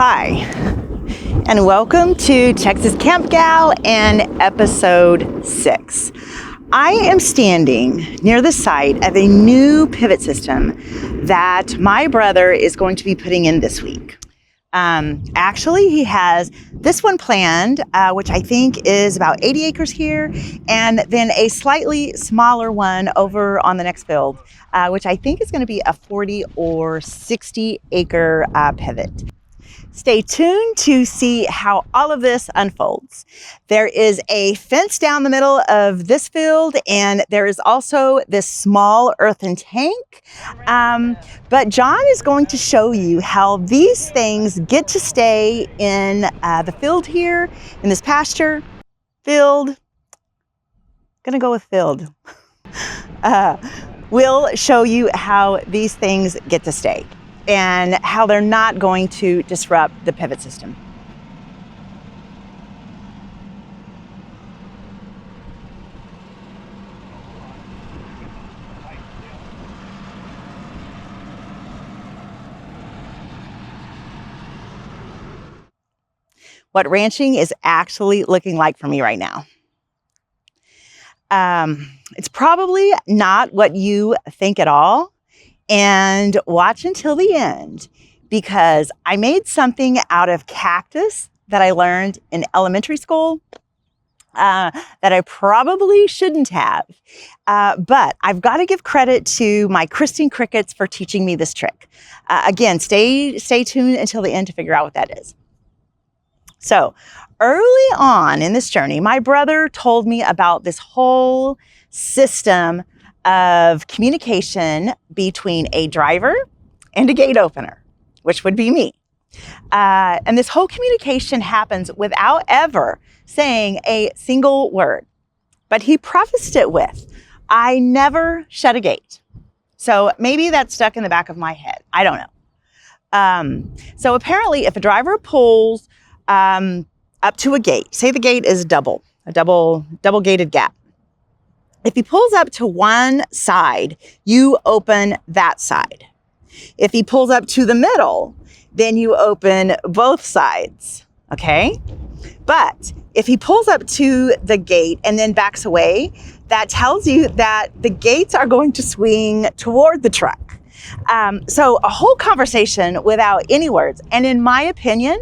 Hi, and welcome to Texas Camp Gal and episode 6. I am standing near the site of a new pivot system that my brother is going to be putting in this week. Actually, he has this one planned, which I think is about 80 acres here, and then a slightly smaller one over on the next field, which I think is going to be a 40 or 60 acre pivot. Stay tuned to see how all of this unfolds. There is a fence down the middle of this field, and there is also this small earthen tank. But John is going to show you how these things get to stay in the field here, in this pasture field. Gonna go with field. We'll show you how these things get to stay and how they're not going to disrupt the pivot system. What ranching is actually looking like for me right now. It's probably not what you think at all. And watch until the end, because I made something out of cactus that I learned in elementary school that I probably shouldn't have. But I've got to give credit to my Christine Crickets for teaching me this trick. Again, stay tuned until the end to figure out what that is. So early on in this journey, my brother told me about this whole system of communication between a driver and a gate opener, which would be me. And this whole communication happens without ever saying a single word. But he prefaced it with, "I never shut a gate." So maybe that's stuck in the back of my head. I don't know. So apparently if a driver pulls up to a gate, say the gate is a double gated gap. If he pulls up to one side, you open that side. If he pulls up to the middle, then you open both sides, okay? But if he pulls up to the gate and then backs away, that tells you that the gates are going to swing toward the truck. So a whole conversation without any words. And in my opinion,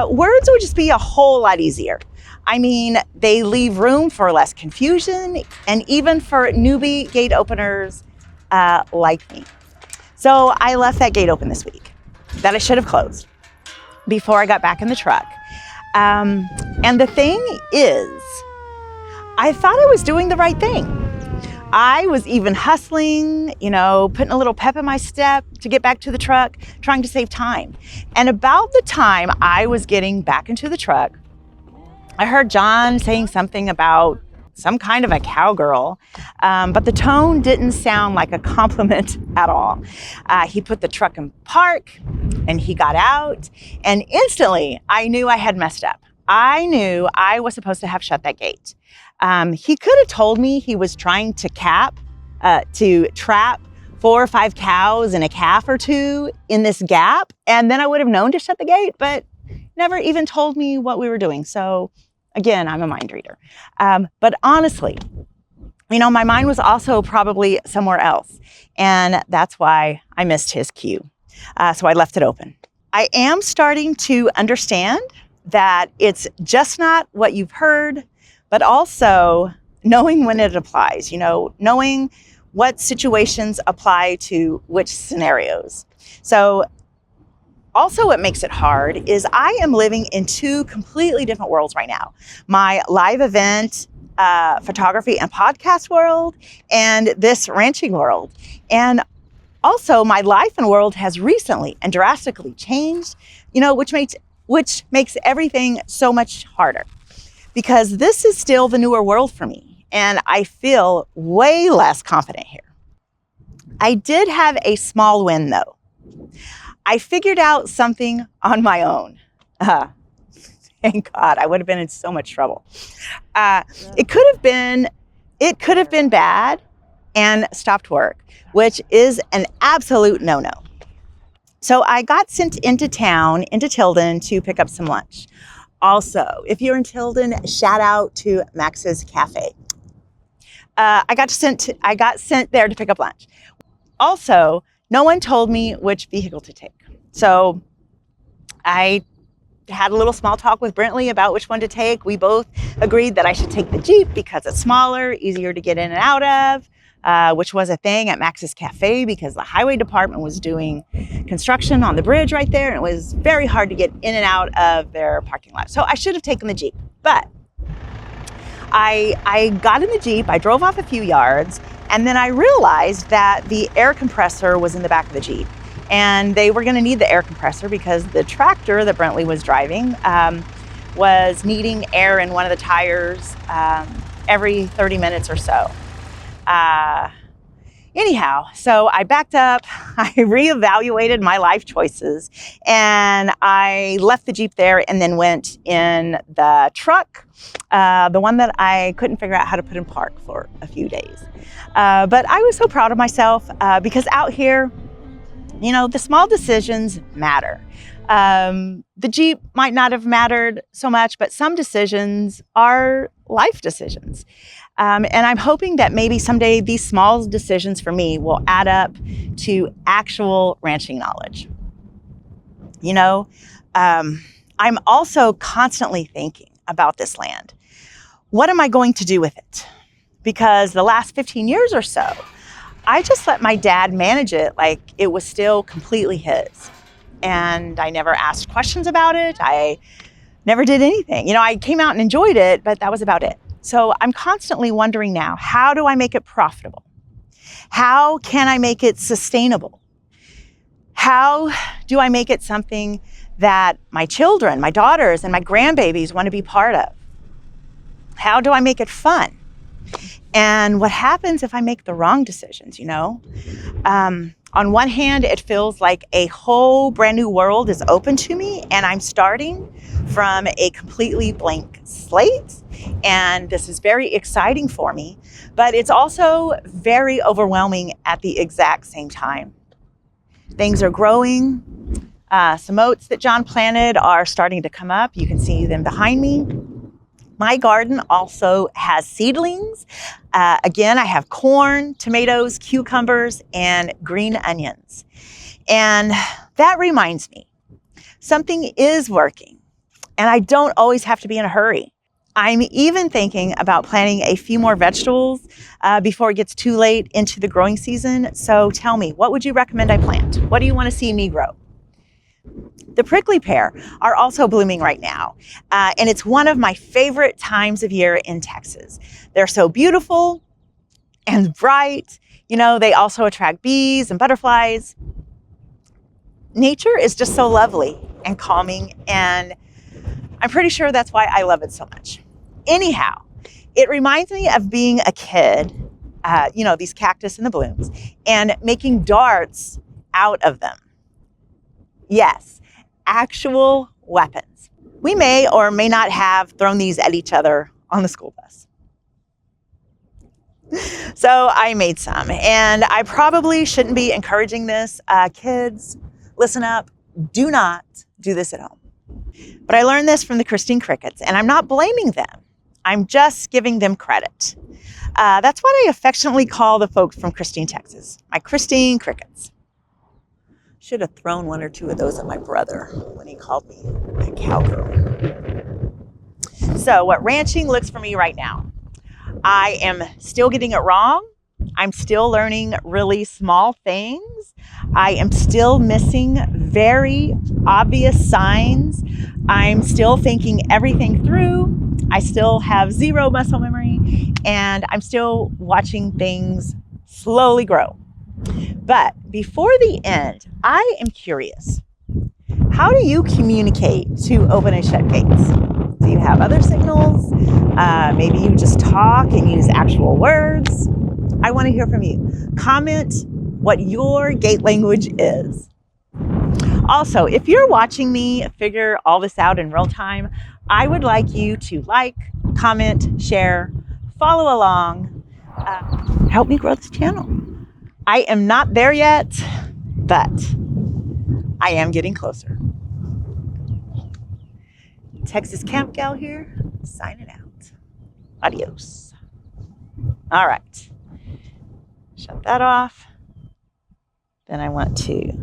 words would just be a whole lot easier. I mean, they leave room for less confusion and even for newbie gate openers like me. So I left that gate open this week that I should have closed before I got back in the truck. And the thing is, I thought I was doing the right thing. I was even hustling, putting a little pep in my step to get back to the truck, trying to save time. And about the time I was getting back into the truck, I heard John saying something about some kind of a cowgirl, but the tone didn't sound like a compliment at all. He put the truck in park and he got out, and instantly I knew I had messed up. I knew I was supposed to have shut that gate. He could have told me he was trying to trap 4 or 5 cows and a calf or two in this gap, and then I would have known to shut the gate, but never even told me what we were doing. So again, I'm a mind reader. But honestly, my mind was also probably somewhere else. And that's why I missed his cue. So I left it open. I am starting to understand that it's just not what you've heard, but also knowing when it applies, knowing what situations apply to which scenarios. So also, what makes it hard is I am living in 2 completely different worlds right now. My live event, photography and podcast world, and this ranching world. And also my life and world has recently and drastically changed, which makes everything so much harder, because this is still the newer world for me. And I feel way less confident here. I did have a small win though. I figured out something on my own. Thank God, I would have been in so much trouble. It could have been bad and stopped work, which is an absolute no-no. So I got sent into town, into Tilden, to pick up some lunch. Also, if you're in Tilden, shout out to Max's Cafe. I got sent there to pick up lunch. Also, no one told me which vehicle to take. So I had a little small talk with Brentley about which one to take. We both agreed that I should take the Jeep because it's smaller, easier to get in and out of, which was a thing at Max's Cafe because the highway department was doing construction on the bridge right there, and it was very hard to get in and out of their parking lot. So I should have taken the Jeep, but I got in the Jeep, I drove off a few yards, and then I realized that the air compressor was in the back of the Jeep. And they were going to need the air compressor because the tractor that Brentley was driving was needing air in one of the tires every 30 minutes or so. Anyhow, so I backed up, I reevaluated my life choices, and I left the Jeep there and then went in the truck, the one that I couldn't figure out how to put in park for a few days. But I was so proud of myself because out here, you know, the small decisions matter. The Jeep might not have mattered so much, but some decisions are life decisions. And I'm hoping that maybe someday these small decisions for me will add up to actual ranching knowledge. You know, I'm also constantly thinking about this land. What am I going to do with it? Because the last 15 years or so, I just let my dad manage it like it was still completely his. And I never asked questions about it. I never did anything. You know, I came out and enjoyed it, but that was about it. So I'm constantly wondering now, how do I make it profitable? How can I make it sustainable? How do I make it something that my children, my daughters, and my grandbabies want to be part of? How do I make it fun? And what happens if I make the wrong decisions, you know? On one hand, it feels like a whole brand new world is open to me, and I'm starting from a completely blank slate. And this is very exciting for me, but it's also very overwhelming at the exact same time. Things are growing. Some oats that John planted are starting to come up. You can see them behind me. My garden also has seedlings. Again, I have corn, tomatoes, cucumbers, and green onions. And that reminds me, something is working, and I don't always have to be in a hurry. I'm even thinking about planting a few more vegetables before it gets too late into the growing season. So tell me, what would you recommend I plant? What do you want to see me grow? The prickly pear are also blooming right now, and it's one of my favorite times of year in Texas. They're so beautiful and bright. You know, they also attract bees and butterflies. Nature is just so lovely and calming, and I'm pretty sure that's why I love it so much. Anyhow, it reminds me of being a kid, you know, these cactus and the blooms, and making darts out of them. Yes, actual weapons. We may or may not have thrown these at each other on the school bus. So I made some, and I probably shouldn't be encouraging this. Kids, listen up. Do not do this at home. But I learned this from the Christine Crickets, and I'm not blaming them. I'm just giving them credit. That's what I affectionately call the folks from Christine, Texas, my Christine Crickets. Should have thrown one or two of those at my brother when he called me a cowgirl. So what ranching looks for me right now, I am still getting it wrong. I'm still learning really small things. I am still missing very obvious signs. I'm still thinking everything through. I still have zero muscle memory, and I'm still watching things slowly grow. But before the end, I am curious. How do you communicate to open and shut gates? Do you have other signals? Maybe you just talk and use actual words. I want to hear from you. Comment what your gate language is. Also, if you're watching me figure all this out in real time, I would like you to like, comment, share, follow along, help me grow this channel. I am not there yet, but I am getting closer. Texas Camp Gal here, signing out. Adios. All right. Shut that off. Then I want to